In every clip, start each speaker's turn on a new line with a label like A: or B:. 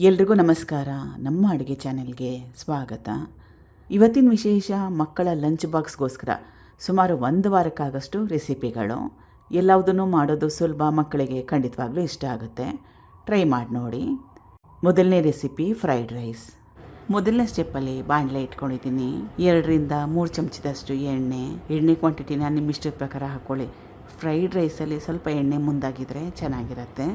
A: ಎಲ್ರಿಗೂ ನಮಸ್ಕಾರ. ನಮ್ಮ ಅಡುಗೆ ಚಾನೆಲ್ಗೆ ಸ್ವಾಗತ. ಇವತ್ತಿನ ವಿಶೇಷ ಮಕ್ಕಳ ಲಂಚ್ ಬಾಕ್ಸ್ಗೋಸ್ಕರ ಸುಮಾರು 1 ವಾರಕ್ಕಾಗಷ್ಟು ರೆಸಿಪಿಗಳು. ಎಲ್ಲವುದನ್ನು ಮಾಡೋದು ಸುಲಭ, ಮಕ್ಕಳಿಗೆ ಖಂಡಿತವಾಗ್ಲೂ ಇಷ್ಟ ಆಗುತ್ತೆ. ಟ್ರೈ ಮಾಡಿ ನೋಡಿ. ಮೊದಲನೇ ರೆಸಿಪಿ ಫ್ರೈಡ್ ರೈಸ್. ಮೊದಲನೇ ಸ್ಟೆಪ್ಪಲ್ಲಿ ಬಾಣಲೆ ಇಟ್ಕೊಂಡಿದ್ದೀನಿ. 2ರಿಂದ 3 ಚಮಚದಷ್ಟು ಎಣ್ಣೆ ಕ್ವಾಂಟಿಟಿನ ನಿಮ್ಮ ಇಷ್ಟದ ಪ್ರಕಾರ ಹಾಕ್ಕೊಳ್ಳಿ. ಫ್ರೈಡ್ ರೈಸಲ್ಲಿ ಸ್ವಲ್ಪ ಎಣ್ಣೆ ಮುಂದಾಗಿದ್ದರೆ ಚೆನ್ನಾಗಿರುತ್ತೆ.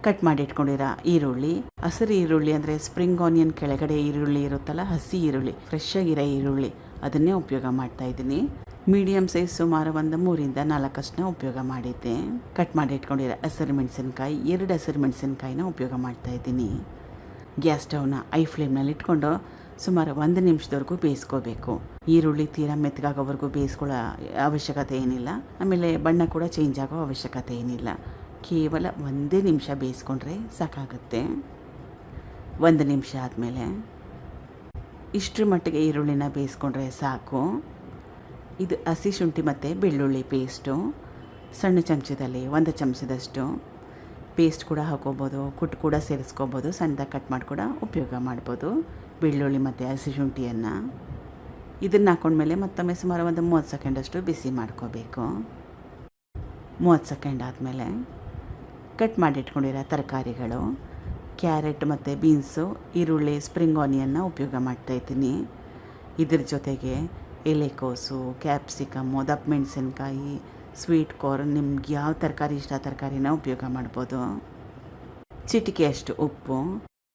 A: ಕಟ್ ಮಾಡಿ ಇಟ್ಕೊಂಡಿರೋ ಈರುಳ್ಳಿ, ಹಸಿರು ಈರುಳ್ಳಿ ಅಂದರೆ ಸ್ಪ್ರಿಂಗ್ ಆನಿಯನ್ ಕೆಳಗಡೆ ಈರುಳ್ಳಿ ಇರುತ್ತಲ್ಲ, ಹಸಿ ಈರುಳ್ಳಿ, ಫ್ರೆಶ್ ಆಗಿರೋ ಈರುಳ್ಳಿ, ಅದನ್ನೇ ಉಪಯೋಗ ಮಾಡ್ತಾ ಇದ್ದೀನಿ. ಮೀಡಿಯಮ್ ಸೈಜ್ ಸುಮಾರು 3ರಿಂದ 4 ಉಪಯೋಗ ಮಾಡಿದ್ದೆ. ಕಟ್ ಮಾಡಿ ಇಟ್ಕೊಂಡಿರೋ ಹಸಿರು ಮೆಣಸಿನ್ಕಾಯಿ, 2 ಹಸಿರು ಮೆಣಸಿನ್ಕಾಯಿನ ಉಪಯೋಗ ಮಾಡ್ತಾ ಇದ್ದೀನಿ. ಗ್ಯಾಸ್ ಸ್ಟವ್ನ ಐ ಫ್ಲೇಮ್ನಲ್ಲಿ ಇಟ್ಕೊಂಡು ಸುಮಾರು 1 ನಿಮಿಷದವರೆಗೂ ಬೇಯಿಸ್ಕೋಬೇಕು. ಈರುಳ್ಳಿ ತೀರಾ ಮೆತ್ತಗಾಗೋವರೆಗೂ ಬೇಯಿಸ್ಕೊಳ್ಳೋ ಅವಶ್ಯಕತೆ ಏನಿಲ್ಲ. ಆಮೇಲೆ ಬಣ್ಣ ಕೂಡ ಚೇಂಜ್ ಆಗೋ ಅವಶ್ಯಕತೆ ಏನಿಲ್ಲ. ಕೇವಲ 1 ನಿಮಿಷ ಬೇಯಿಸ್ಕೊಂಡ್ರೆ ಸಾಕಾಗುತ್ತೆ. 1 ನಿಮಿಷ ಆದಮೇಲೆ ಇಷ್ಟರ ಮಟ್ಟಿಗೆ ಈರುಳ್ಳಿನ ಬೇಯಿಸ್ಕೊಂಡ್ರೆ ಸಾಕು. ಇದು ಹಸಿ ಶುಂಠಿ ಮತ್ತು ಬೆಳ್ಳುಳ್ಳಿ ಪೇಸ್ಟು. ಸಣ್ಣ ಚಮಚದಲ್ಲಿ 1 ಚಮಚದಷ್ಟು ಪೇಸ್ಟ್ ಕೂಡ ಹಾಕೋಬೋದು, ಕುಟ್ಟು ಕೂಡ ಸೇರಿಸ್ಕೋಬೋದು. ಸಣ್ಣದಾಗಿ ಕಟ್ ಮಾಡಿ ಕೂಡ ಉಪಯೋಗ ಮಾಡ್ಬೋದು ಬೆಳ್ಳುಳ್ಳಿ ಮತ್ತು ಹಸಿ ಶುಂಠಿಯನ್ನು. ಇದನ್ನು ಹಾಕೊಂಡ್ಮೇಲೆ ಮತ್ತೊಮ್ಮೆ ಸುಮಾರು 30 ಸೆಕೆಂಡಷ್ಟು ಬಿಸಿ ಮಾಡ್ಕೋಬೇಕು. 30 ಸೆಕೆಂಡ್ ಆದಮೇಲೆ ಕಟ್ ಮಾಡಿ ಇಟ್ಕೊಂಡಿರೋ ತರಕಾರಿಗಳು, ಕ್ಯಾರೆಟ್ ಮತ್ತು ಬೀನ್ಸು, ಈರುಳ್ಳಿ, ಸ್ಪ್ರಿಂಗ್ ಆನಿಯನ್ನ ಉಪಯೋಗ ಮಾಡ್ತಾಯಿದ್ದೀನಿ. ಇದ್ರ ಜೊತೆಗೆ ಎಲೆಕೋಸು, ಕ್ಯಾಪ್ಸಿಕಮ್ಮು, ದಪ್ಪ ಮೆಣಸಿನ್ಕಾಯಿ, ಸ್ವೀಟ್ ಕಾರ್ನ್, ನಿಮ್ಗೆ ಯಾವ ತರಕಾರಿ ಇಷ್ಟ ತರಕಾರಿನ ಉಪಯೋಗ ಮಾಡ್ಬೋದು. ಚಿಟಿಕೆಯಷ್ಟು ಉಪ್ಪು,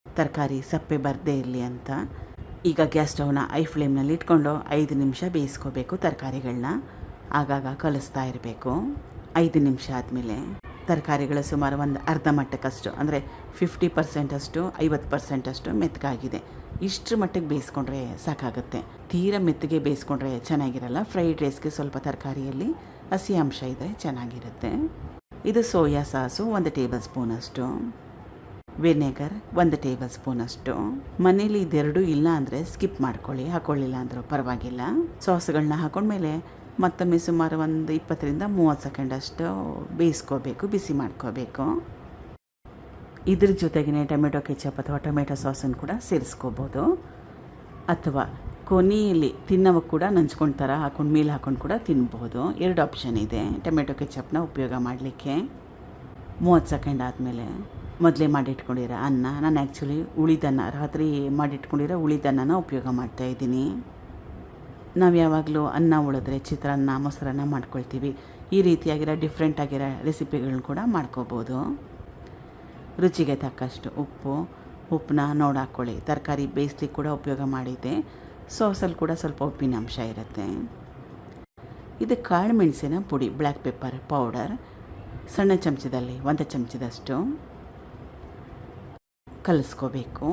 A: ತರಕಾರಿ ಸಪ್ಪೆ ಬರದೇ ಇರಲಿ ಅಂತ. ಈಗ ಗ್ಯಾಸ್ ಸ್ಟವ್ನ ಐ ಫ್ಲೇಮ್ನಲ್ಲಿ ಇಟ್ಕೊಂಡು 5 ನಿಮಿಷ ಬೇಯಿಸ್ಕೋಬೇಕು ತರಕಾರಿಗಳನ್ನ. ಆಗಾಗ ಕಲಿಸ್ತಾ ಇರಬೇಕು. 5 ನಿಮಿಷ ಆದಮೇಲೆ ತರಕಾರಿಗಳು ಸುಮಾರು ಒಂದು ಅರ್ಧ ಮಟ್ಟಕ್ಕಷ್ಟು, ಅಂದರೆ 50% 50% ಮೆತ್ತಗಾಗಿದೆ. ಇಷ್ಟರ ಮಟ್ಟಿಗೆ ಬೇಯಿಸ್ಕೊಂಡ್ರೆ ಸಾಕಾಗುತ್ತೆ. ತೀರಾ ಮೆತ್ತಗೆ ಬೇಯಿಸ್ಕೊಂಡ್ರೆ ಚೆನ್ನಾಗಿರಲ್ಲ. ಫ್ರೈಡ್ ರೈಸ್ಗೆ ಸ್ವಲ್ಪ ತರಕಾರಿಯಲ್ಲಿ ಹಸಿ ಅಂಶ ಇದ್ದರೆ ಚೆನ್ನಾಗಿರುತ್ತೆ. ಇದು ಸೋಯಾ ಸಾಸು 1 ಟೇಬಲ್ ಸ್ಪೂನಷ್ಟು, ವಿನೆಗರ್ 1 ಟೇಬಲ್ ಸ್ಪೂನಷ್ಟು. ಮನೇಲಿ ಇದೆರಡು ಇಲ್ಲ ಅಂದರೆ ಸ್ಕಿಪ್ ಮಾಡ್ಕೊಳ್ಳಿ, ಹಾಕೊಳ್ಳಿಲ್ಲ ಅಂದರೂ ಪರವಾಗಿಲ್ಲ. ಸಾಸ್ಗಳನ್ನ ಹಾಕೊಂಡ್ಮೇಲೆ ಮತ್ತೊಮ್ಮೆ ಸುಮಾರು 20ರಿಂದ 30 ಸೆಕೆಂಡಷ್ಟು ಬೇಯಿಸ್ಕೋಬೇಕು, ಬಿಸಿ ಮಾಡ್ಕೋಬೇಕು. ಇದ್ರ ಜೊತೆಗೇ ಟೊಮೆಟೊ ಕೆಚಪ್ ಅಥವಾ ಟೊಮೆಟೊ ಸಾಸನ್ನು ಕೂಡ ಸೇರಿಸ್ಕೋಬೋದು. ಅಥವಾ ಕೊನೆಯಲ್ಲಿ ತಿನ್ನೋವಾಗ ಕೂಡ ನಂಚ್ಕೊಂಡು ಥರ ಹಾಕೊಂಡು ಮೇಲೆ ಹಾಕೊಂಡು ಕೂಡ ತಿನ್ಬೋದು. 2 ಆಪ್ಷನ್ ಇದೆ ಟೊಮೆಟೊ ಕೆಚಪ್ನ ಉಪಯೋಗ ಮಾಡಲಿಕ್ಕೆ. 30 ಸೆಕೆಂಡ್ ಆದಮೇಲೆ ಮೊದಲೇ ಮಾಡಿಟ್ಕೊಂಡಿರೋ ಅನ್ನ, ನಾನು ಆ್ಯಕ್ಚುಲಿ ಉಳಿದನ್ನ ರಾತ್ರಿ ಮಾಡಿಟ್ಕೊಂಡಿರೋ ಉಳಿದನ್ನ ಉಪಯೋಗ ಮಾಡ್ತಾಯಿದ್ದೀನಿ. ನಾವು ಯಾವಾಗಲೂ ಅನ್ನ ಉಳಿದ್ರೆ ಚಿತ್ರಾನ್ನ, ಮೊಸರನ್ನ ಮಾಡ್ಕೊಳ್ತೀವಿ. ಈ ರೀತಿಯಾಗಿರೋ ಡಿಫ್ರೆಂಟ್ ಆಗಿರೋ ರೆಸಿಪಿಗಳನ್ನ ಕೂಡ ಮಾಡ್ಕೋಬೋದು. ರುಚಿಗೆ ತಕ್ಕಷ್ಟು ಉಪ್ಪನ್ನ ನೋಡಿ ಹಾಕ್ಕೊಳ್ಳಿ. ತರಕಾರಿ ಬೇಯಿಸ್ಲಿಕ್ಕೆ ಕೂಡ ಉಪಯೋಗ ಮಾಡಿದ್ದೆ. ಸಾಸಲ್ಲಿ ಕೂಡ ಸ್ವಲ್ಪ ಉಪ್ಪಿನ ಅಂಶ ಇರುತ್ತೆ. ಇದು ಕಾಳು ಮೆಣಸಿನ ಪುಡಿ, ಬ್ಲ್ಯಾಕ್ ಪೆಪ್ಪರ್ ಪೌಡರ್, ಸಣ್ಣ ಚಮಚದಲ್ಲಿ 1 ಚಮಚದಷ್ಟು ಕಲಿಸ್ಕೋಬೇಕು.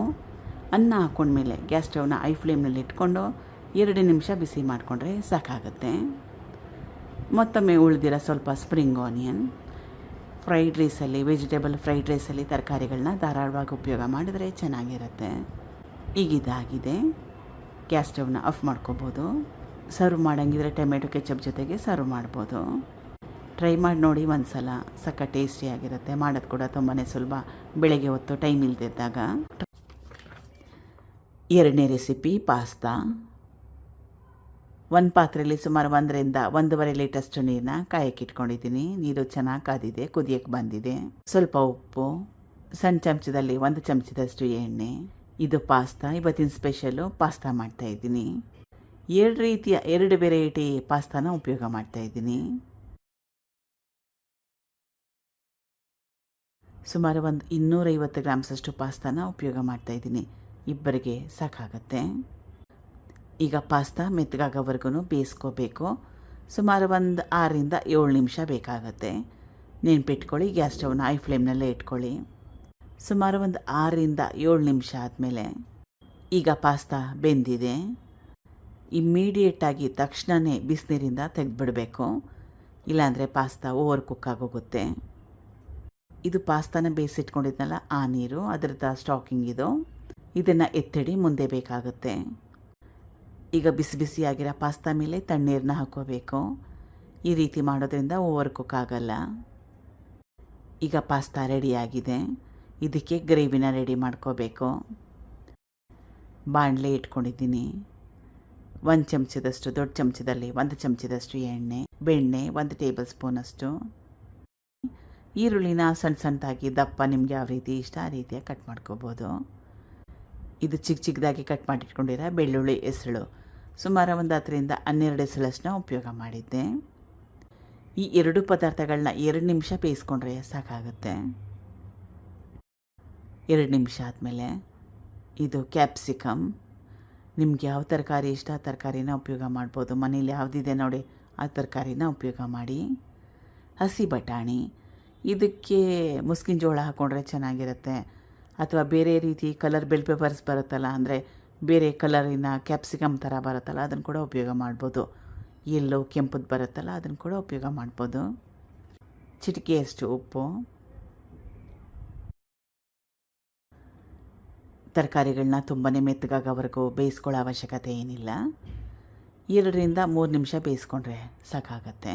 A: ಅನ್ನ ಹಾಕ್ಕೊಂಡ್ಮೇಲೆ ಗ್ಯಾಸ್ ಸ್ಟವ್ನ ಐ ಫ್ಲೇಮ್ನಲ್ಲಿ ಇಟ್ಕೊಂಡು 2 ನಿಮಿಷ ಬಿಸಿ ಮಾಡಿಕೊಂಡ್ರೆ ಸಾಕಾಗುತ್ತೆ. ಮತ್ತೊಮ್ಮೆ ಉಳಿದಿರೋ ಸ್ವಲ್ಪ ಸ್ಪ್ರಿಂಗ್ ಆನಿಯನ್. ಫ್ರೈಡ್ ರೈಸಲ್ಲಿ, ವೆಜಿಟೇಬಲ್ ಫ್ರೈಡ್ ರೈಸಲ್ಲಿ ತರಕಾರಿಗಳನ್ನ ಧಾರಾಳವಾಗಿ ಉಪಯೋಗ ಮಾಡಿದ್ರೆ ಚೆನ್ನಾಗಿರುತ್ತೆ. ಈಗ ಇದಾಗಿದೆ. ಗ್ಯಾಸ್ ಸ್ಟವ್ನ ಆಫ್ ಮಾಡ್ಕೋಬೋದು. ಸರ್ವ್ ಮಾಡೋಂಗಿದ್ರೆ ಟೊಮೆಟೊ ಕೆಚಪ್ ಜೊತೆಗೆ ಸರ್ವ್ ಮಾಡ್ಬೋದು. ಟ್ರೈ ಮಾಡಿ ನೋಡಿ ಒಂದು ಸಲ, ಸಕ್ಕ ಟೇಸ್ಟಿಯಾಗಿರುತ್ತೆ. ಮಾಡೋದು ಕೂಡ ತುಂಬಾ ಸುಲಭ, ಬೆಳಗ್ಗೆ ಹೊತ್ತು ಟೈಮ್ ಇಲ್ದಿದ್ದಾಗ. 2ನೇ ರೆಸಿಪಿ ಪಾಸ್ತಾ. 1 ಪಾತ್ರೆಯಲ್ಲಿ ಸುಮಾರು 1ರಿಂದ 1.5 ಲೀಟರ್ಷ್ಟು ನೀರನ್ನ ಕಾಯಕ್ಕೆ ಇಟ್ಕೊಂಡಿದ್ದೀನಿ. ನೀರು ಚೆನ್ನಾಗಿ ಕಾದಿದೆ, ಕುದಿಯಕ್ಕೆ ಬಂದಿದೆ. ಸ್ವಲ್ಪ ಉಪ್ಪು, ಸಣ್ಣ ಚಮಚದಲ್ಲಿ 1 ಚಮಚದಷ್ಟು ಎಣ್ಣೆ. ಇದು ಪಾಸ್ತಾ. ಇವತ್ತಿನ ಸ್ಪೆಷಲು ಪಾಸ್ತಾ ಮಾಡ್ತಾಯಿದ್ದೀನಿ. 2 ವೆರೈಟಿ ಪಾಸ್ತಾನ ಉಪಯೋಗ ಮಾಡ್ತಾಯಿದ್ದೀನಿ. ಸುಮಾರು 250 ಗ್ರಾಮ್ಸಷ್ಟು ಪಾಸ್ತಾನ ಉಪಯೋಗ ಮಾಡ್ತಾಯಿದ್ದೀನಿ. ಇಬ್ಬರಿಗೆ ಸಾಕಾಗತ್ತೆ. ಈಗ ಪಾಸ್ತಾ ಮೆತ್ತಗಾಗೋವರೆಗೂ ಬೇಯಿಸ್ಕೋಬೇಕು. ಸುಮಾರು 6ರಿಂದ 7 ನಿಮಿಷ ಬೇಕಾಗತ್ತೆ. ನೆನ್ಪಿಟ್ಕೊಳ್ಳಿ, ಗ್ಯಾಸ್ ಸ್ಟವ್ನ ಐ ಫ್ಲೇಮ್ನಲ್ಲೇ ಇಟ್ಕೊಳ್ಳಿ. ಸುಮಾರು 6ರಿಂದ 7 ನಿಮಿಷ ಆದಮೇಲೆ ಈಗ ಪಾಸ್ತಾ ಬೆಂದಿದೆ. ಇಮ್ಮಿಡಿಯೇಟಾಗಿ ತಕ್ಷಣವೇ ಬಿಸಿನೀರಿಂದ ತೆಗೆದುಬಿಡಬೇಕು, ಇಲ್ಲಾಂದರೆ ಪಾಸ್ತಾ ಓವರ್ ಕುಕ್ ಆಗೋಗುತ್ತೆ. ಇದು ಪಾಸ್ತಾನ ಬೇಯಿಸಿಟ್ಕೊಂಡಿದ್ನಲ್ಲ ಆ ನೀರು, ಅದರದ್ದು ಸ್ಟಾಕಿಂಗ್ ಇದು. ಇದನ್ನು ಎತ್ತಿಡಿ ಮುಂದೆ ಬೇಕಾಗುತ್ತೆ. ಈಗ ಬಿಸಿ ಬಿಸಿಯಾಗಿರೋ ಪಾಸ್ತಾ ಮೇಲೆ ತಣ್ಣೀರನ್ನ ಹಾಕ್ಕೋಬೇಕು. ಈ ರೀತಿ ಮಾಡೋದ್ರಿಂದ ಓವರ್ ಕುಕ್ ಆಗಲ್ಲ. ಈಗ ಪಾಸ್ತಾ ರೆಡಿಯಾಗಿದೆ. ಇದಕ್ಕೆ ಗ್ರೇವಿನ ರೆಡಿ ಮಾಡ್ಕೋಬೇಕು. ಬಾಣಲೆ ಇಟ್ಕೊಂಡಿದ್ದೀನಿ. 1 ಚಮಚದಷ್ಟು, ದೊಡ್ಡ ಚಮಚದಲ್ಲಿ 1 ಚಮಚದಷ್ಟು ಎಣ್ಣೆ, ಬೆಣ್ಣೆ 1 ಟೇಬಲ್ ಸ್ಪೂನಷ್ಟು. ಈರುಳ್ಳಿನ ಸಣ್ಣ ಸಣ್ಣದಾಗಿ ದಪ್ಪ ನಿಮಗೆ ಯಾವ ರೀತಿ ಇಷ್ಟ ಆ ರೀತಿಯಾಗಿ ಕಟ್ ಮಾಡ್ಕೋಬೋದು. ಇದು ಚಿಕ್ಕದಾಗಿ ಕಟ್ ಮಾಡಿಟ್ಕೊಂಡಿರೋ ಬೆಳ್ಳುಳ್ಳಿ ಹೆಸಳು, ಸುಮಾರು ಒಂದು 10ರಿಂದ 12 ಹೆಸಳಷ್ಟನ್ನ ಉಪಯೋಗ ಮಾಡಿದ್ದೆ. ಈ 2 ಪದಾರ್ಥಗಳನ್ನ 2 ನಿಮಿಷ ಬೇಯಿಸ್ಕೊಂಡ್ರೆ ಸಾಕಾಗುತ್ತೆ. 2 ನಿಮಿಷ ಆದಮೇಲೆ ಇದು ಕ್ಯಾಪ್ಸಿಕಮ್, ನಿಮ್ಗೆ ಯಾವ ತರಕಾರಿ ಇಷ್ಟ ಆ ತರಕಾರಿನ ಉಪಯೋಗ ಮಾಡ್ಬೋದು. ಮನೇಲಿ ಯಾವುದಿದೆ ನೋಡಿ ಆ ತರಕಾರಿನ ಉಪಯೋಗ ಮಾಡಿ. ಹಸಿ ಬಟಾಣಿ, ಇದಕ್ಕೆ ಮುಸ್ಕಿನ ಜೋಳ ಹಾಕ್ಕೊಂಡ್ರೆ ಚೆನ್ನಾಗಿರುತ್ತೆ, ಅಥವಾ ಬೇರೆ ರೀತಿ ಕಲರ್ ಬೆಲ್ ಪೆಪ್ಪರ್ಸ್ ಬರುತ್ತಲ್ಲ, ಅಂದರೆ ಬೇರೆ ಕಲರಿನ ಕ್ಯಾಪ್ಸಿಕಮ್ ಥರ ಬರುತ್ತಲ್ಲ ಅದನ್ನು ಕೂಡ ಉಪಯೋಗ ಮಾಡ್ಬೋದು. ಎಲ್ಲೋ ಕೆಂಪುದು ಬರುತ್ತಲ್ಲ ಅದನ್ನು ಕೂಡ ಉಪಯೋಗ ಮಾಡ್ಬೋದು. ಚಿಟಿಕೆಯಷ್ಟು ಉಪ್ಪು. ತರಕಾರಿಗಳನ್ನ ತುಂಬಾ ಮೆತ್ತಗಾಗೋವರೆಗೂ ಬೇಯಿಸ್ಕೊಳ್ಳೋ ಅವಶ್ಯಕತೆ ಏನಿಲ್ಲ. 2ರಿಂದ 3 ನಿಮಿಷ ಬೇಯಿಸ್ಕೊಂಡ್ರೆ ಸಾಕಾಗತ್ತೆ.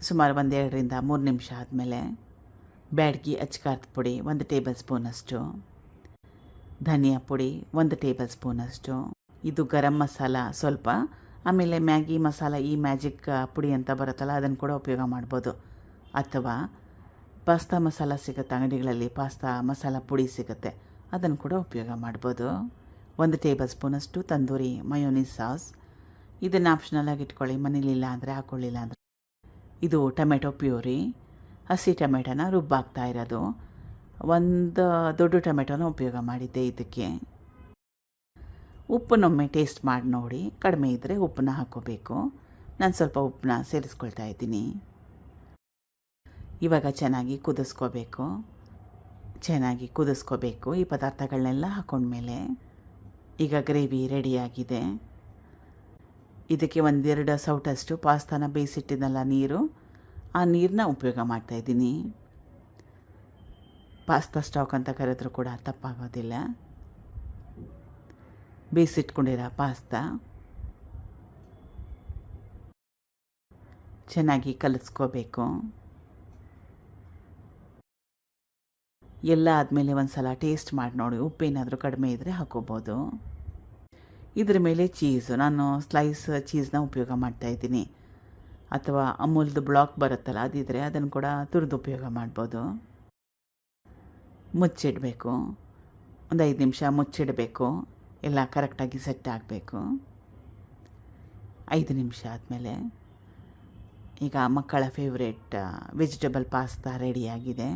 A: ಸುಮಾರು 2ರಿಂದ 3 ನಿಮಿಷ ಆದಮೇಲೆ ಬ್ಯಾಡಗಿ ಅಚ್ಕಾರದ ಪುಡಿ 1 ಟೇಬಲ್ ಸ್ಪೂನಷ್ಟು, ಧನಿಯಾ ಪುಡಿ 1 ಟೇಬಲ್ ಸ್ಪೂನಷ್ಟು, ಇದು ಗರಂ ಮಸಾಲ ಸ್ವಲ್ಪ, ಆಮೇಲೆ ಮ್ಯಾಗಿ ಮಸಾಲ, ಈ ಮ್ಯಾಜಿಕ್ ಪುಡಿ ಅಂತ ಬರುತ್ತಲ್ಲ ಅದನ್ನು ಕೂಡ ಉಪಯೋಗ ಮಾಡ್ಬೋದು. ಅಥವಾ ಪಾಸ್ತಾ ಮಸಾಲ ಸಿಗುತ್ತೆ ಅಂಗಡಿಗಳಲ್ಲಿ, ಪಾಸ್ತಾ ಮಸಾಲ ಪುಡಿ ಸಿಗುತ್ತೆ, ಅದನ್ನು ಕೂಡ ಉಪಯೋಗ ಮಾಡ್ಬೋದು. 1 ಟೇಬಲ್ ಸ್ಪೂನಷ್ಟು ತಂದೂರಿ ಮಯೋನೀಸ್ ಸಾಸ್, ಇದನ್ನು ಆಪ್ಷನಲಾಗಿ ಇಟ್ಕೊಳ್ಳಿ, ಮನೇಲಿಲ್ಲ ಅಂದರೆ ಹಾಕ್ಕೊಳ್ಳಿಲ್ಲ ಅಂದರೆ. ಇದು ಟೊಮೆಟೊ ಪ್ಯೂರಿ, ಹಸಿ ಟೊಮೆಟೊನ ರುಬ್ಬಾಕ್ತಾ ಇರೋದು. 1 ದೊಡ್ಡ ಟೊಮೆಟೊನ ಉಪಯೋಗ ಮಾಡಿದ್ದೆ ಇದಕ್ಕೆ. ಉಪ್ಪನ್ನೊಮ್ಮೆ ಟೇಸ್ಟ್ ಮಾಡಿ ನೋಡಿ, ಕಡಿಮೆ ಇದ್ದರೆ ಉಪ್ಪನ್ನ ಹಾಕ್ಕೋಬೇಕು. ನಾನು ಸ್ವಲ್ಪ ಉಪ್ಪನ್ನ ಸೇರಿಸ್ಕೊಳ್ತಾ ಇದ್ದೀನಿ. ಇವಾಗ ಚೆನ್ನಾಗಿ ಕುದಿಸ್ಕೋಬೇಕು ಈ ಪದಾರ್ಥಗಳನ್ನೆಲ್ಲ ಹಾಕೊಂಡ್ಮೇಲೆ. ಈಗ ಗ್ರೇವಿ ರೆಡಿಯಾಗಿದೆ. ಇದಕ್ಕೆ 1-2 ಸೌಟಷ್ಟು ಪಾಸ್ತಾನ ಬೇಯಿಸಿಟ್ಟಿದ್ದಲ್ಲ ನೀರು, ಆ ನೀರನ್ನ ಉಪಯೋಗ ಮಾಡ್ತಾಯಿದ್ದೀನಿ. ಪಾಸ್ತಾ ಸ್ಟಾಕ್ ಅಂತ ಕರೆದ್ರೂ ಕೂಡ ತಪ್ಪಾಗೋದಿಲ್ಲ. ಬೇಯಿಸಿಟ್ಕೊಂಡಿರೋ ಪಾಸ್ತಾ ಚೆನ್ನಾಗಿ ಕಲಿಸ್ಕೋಬೇಕು. ಎಲ್ಲ ಆದಮೇಲೆ ಒಂದು ಸಲ ಟೇಸ್ಟ್ ಮಾಡಿ ನೋಡಿ, ಉಪ್ಪೇನಾದರೂ ಕಡಿಮೆ ಇದ್ದರೆ ಹಾಕೋಬೋದು. ಇದ್ರ ಮೇಲೆ ಚೀಸು, ನಾನು ಸ್ಲೈಸ್ ಚೀಸ್ನ ಉಪಯೋಗ ಮಾಡ್ತಾಯಿದ್ದೀನಿ, ಅಥವಾ ಅಮೂಲ್ದು ಬ್ಲಾಕ್ ಬರುತ್ತಲ್ಲ ಅದಿದ್ದರೆ ಅದನ್ನು ಕೂಡ ತುರಿದು ಉಪಯೋಗ ಮಾಡ್ಬೋದು. ಮುಚ್ಚಿಡಬೇಕು, ಒಂದು 5 ನಿಮಿಷ ಮುಚ್ಚಿಡಬೇಕು, ಎಲ್ಲ ಕರೆಕ್ಟಾಗಿ ಸೆಟ್ ಆಗಬೇಕು. 5 ನಿಮಿಷ ಆದಮೇಲೆ ಈಗ ಮಕ್ಕಳ ಫೇವ್ರೇಟ್ ವೆಜಿಟೇಬಲ್ ಪಾಸ್ತಾ ರೆಡಿಯಾಗಿದೆ.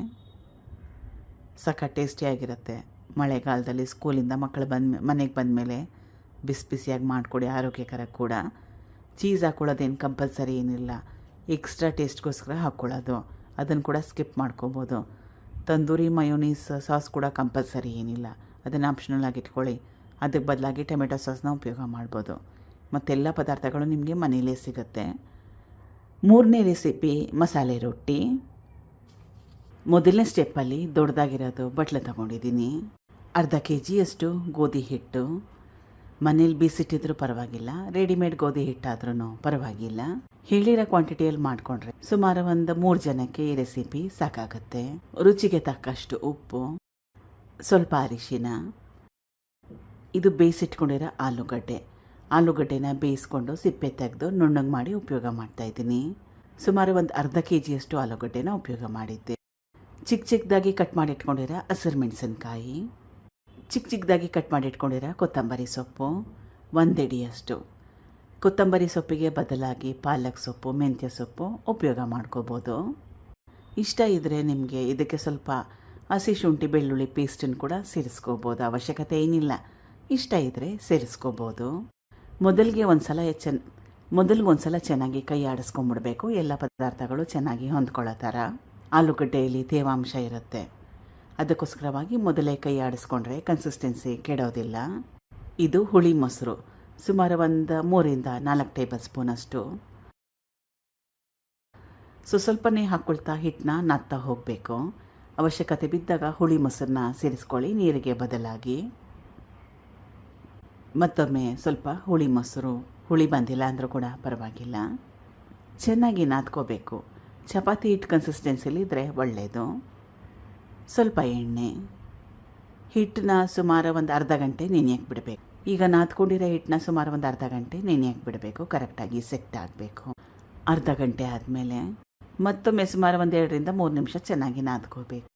A: ಸಖತ್ ಟೇಸ್ಟಿಯಾಗಿರುತ್ತೆ. ಮಳೆಗಾಲದಲ್ಲಿ ಸ್ಕೂಲಿಂದ ಮಕ್ಕಳು ಮನೆಗೆ ಬಂದಮೇಲೆ ಬಿಸಿ ಬಿಸಿಯಾಗಿ ಮಾಡಿಕೊಡಿ, ಆರೋಗ್ಯಕರ ಕೂಡ. ಚೀಸ್ ಹಾಕ್ಕೊಳ್ಳೋದೇನು ಕಂಪಲ್ಸರಿ ಏನಿಲ್ಲ, ಎಕ್ಸ್ಟ್ರಾ ಟೇಸ್ಟ್ಗೋಸ್ಕರ ಹಾಕ್ಕೊಳ್ಳೋದು, ಅದನ್ನು ಕೂಡ ಸ್ಕಿಪ್ ಮಾಡ್ಕೋಬೋದು. ತಂದೂರಿ ಮಯೋನೀಸ್ ಸಾಸ್ ಕೂಡ ಕಂಪಲ್ಸರಿ ಏನಿಲ್ಲ, ಅದನ್ನು ಆಪ್ಷನಲ್ ಆಗಿ ಇಟ್ಕೊಳ್ಳಿ. ಅದಕ್ಕೆ ಬದಲಾಗಿ ಟೊಮೆಟೊ ಸಾಸ್ನ ಉಪಯೋಗ ಮಾಡ್ಬೋದು. ಮತ್ತೆಲ್ಲ ಪದಾರ್ಥಗಳು ನಿಮಗೆ ಮನೆಯಲ್ಲೇ ಸಿಗುತ್ತೆ. 3ನೇ ರೆಸಿಪಿ ಮಸಾಲೆ ರೊಟ್ಟಿ. ಮೊದಲನೇ ಸ್ಟೆಪ್ಪಲ್ಲಿ ದೊಡ್ಡದಾಗಿರೋದು ಬಟ್ಲು ತಗೊಂಡಿದ್ದೀನಿ. ಅರ್ಧ kg ಗೋಧಿ ಹಿಟ್ಟು, ಮನೇಲಿ ಬೀಸಿಟ್ಟಿದ್ರೂ ಪರವಾಗಿಲ್ಲ, ರೆಡಿಮೇಡ್ ಗೋಧಿ ಹಿಟ್ಟಾದ್ರೂ ಪರವಾಗಿಲ್ಲ. ಹೇಳಿರೋ ಕ್ವಾಂಟಿಟಿಯಲ್ಲಿ ಮಾಡಿಕೊಂಡ್ರೆ ಸುಮಾರು ಒಂದು 3 ಜನಕ್ಕೆ ಈ ರೆಸಿಪಿ ಸಾಕಾಗುತ್ತೆ. ರುಚಿಗೆ ತಕ್ಕಷ್ಟು ಉಪ್ಪು, ಸ್ವಲ್ಪ ಅರಿಶಿನ. ಇದು ಬೇಯಿಸಿಟ್ಕೊಂಡಿರೋ ಆಲೂಗಡ್ಡೆನ ಬೇಯಿಸ್ಕೊಂಡು ಸಿಪ್ಪೆ ತೆಗೆದು ನುಣ್ಣಗೆ ಮಾಡಿ ಉಪಯೋಗ ಮಾಡ್ತಾಯಿದ್ದೀನಿ. ಸುಮಾರು ಒಂದು ಅರ್ಧ kg ಆಲೂಗಡ್ಡೆನ ಉಪಯೋಗ ಮಾಡಿದ್ದೆ. ಚಿಕ್ಕದಾಗಿ ಕಟ್ ಮಾಡಿ ಇಟ್ಕೊಂಡಿರೋ ಹಸಿರು ಮೆಣಸಿನ್ಕಾಯಿ, ಚಿಕ್ಕದಾಗಿ ಕಟ್ ಮಾಡಿ ಇಟ್ಕೊಂಡಿರೋ ಕೊತ್ತಂಬರಿ ಸೊಪ್ಪು 1 ಎಡಿಯಷ್ಟು. ಕೊತ್ತಂಬರಿ ಸೊಪ್ಪಿಗೆ ಬದಲಾಗಿ ಪಾಲಕ್ ಸೊಪ್ಪು, ಮೆಂತ್ಯ ಸೊಪ್ಪು ಉಪಯೋಗ ಮಾಡ್ಕೋಬೋದು. ಇಷ್ಟ ಇದ್ದರೆ ನಿಮಗೆ ಇದಕ್ಕೆ ಸ್ವಲ್ಪ ಹಸಿ ಶುಂಠಿ ಬೆಳ್ಳುಳ್ಳಿ ಪೇಸ್ಟನ್ನು ಕೂಡ ಸೇರಿಸ್ಕೋಬೋದು, ಅವಶ್ಯಕತೆ ಏನಿಲ್ಲ, ಇಷ್ಟ ಇದ್ದರೆ ಸೇರಿಸ್ಕೋಬೋದು. ಮೊದಲಿಗೆ ಒಂದು ಸಲ ಚೆನ್ನಾಗಿ ಕೈ ಆಡಿಸ್ಕೊಂಬಿಡ್ಬೇಕು, ಎಲ್ಲ ಪದಾರ್ಥಗಳು ಚೆನ್ನಾಗಿ ಹೊಂದ್ಕೊಳ್ಳೋ ಥರ. ಆಲೂಗಡ್ಡೆಯಲ್ಲಿ ತೇವಾಂಶ ಇರುತ್ತೆ, ಅದಕ್ಕೋಸ್ಕರವಾಗಿ ಮೊದಲೇ ಕೈ ಆಡಿಸ್ಕೊಂಡ್ರೆ ಕನ್ಸಿಸ್ಟೆನ್ಸಿ ಕೆಡೋದಿಲ್ಲ. ಇದು ಹುಳಿ ಮೊಸರು, ಸುಮಾರು ಒಂದು 3ರಿಂದ 4 ಟೇಬಲ್ ಸ್ಪೂನಷ್ಟು. ಸ್ವಲ್ಪನೇ ಹಾಕ್ಕೊಳ್ತಾ ಹಿಟ್ಟನ್ನ ನಾದ್ತಾ ಹೋಗಬೇಕು. ಅವಶ್ಯಕತೆ ಬಿದ್ದಾಗ ಹುಳಿ ಮೊಸರನ್ನ ಸೇರಿಸ್ಕೊಳ್ಳಿ ನೀರಿಗೆ ಬದಲಾಗಿ. ಮತ್ತೊಮ್ಮೆ ಸ್ವಲ್ಪ ಹುಳಿ ಮೊಸರು, ಹುಳಿ ಬಂದಿಲ್ಲ ಅಂದರೂ ಕೂಡ ಪರವಾಗಿಲ್ಲ. ಚೆನ್ನಾಗಿ ನಾದ್ಕೋಬೇಕು. ಚಪಾತಿ ಹಿಟ್ಟು ಕನ್ಸಿಸ್ಟೆನ್ಸಿಲಿ ಇದ್ದರೆ ಒಳ್ಳೆಯದು. ಸ್ವಲ್ಪ ಎಣ್ಣೆ, ಹಿಟ್ಟನ್ನ ಸುಮಾರು ಒಂದು ಅರ್ಧ ಗಂಟೆ ನೆನೆಯಕ್ಕೆ ಬಿಡಬೇಕು. ಈಗ ನಾದ್ಕೊಂಡಿರೋ ಹಿಟ್ಟನ್ನ ಸುಮಾರು ಒಂದು ಅರ್ಧ ಗಂಟೆ ನೆನೆಯಕ್ಕೆ ಬಿಡಬೇಕು, ಕರೆಕ್ಟಾಗಿ ಸೆಟ್ ಆಗಬೇಕು. ಅರ್ಧ ಗಂಟೆ ಆದಮೇಲೆ ಮತ್ತೊಮ್ಮೆ ಸುಮಾರು ಒಂದು 2ರಿಂದ 3 ನಿಮಿಷ ಚೆನ್ನಾಗಿ ನಾದ್ಕೋಬೇಕು.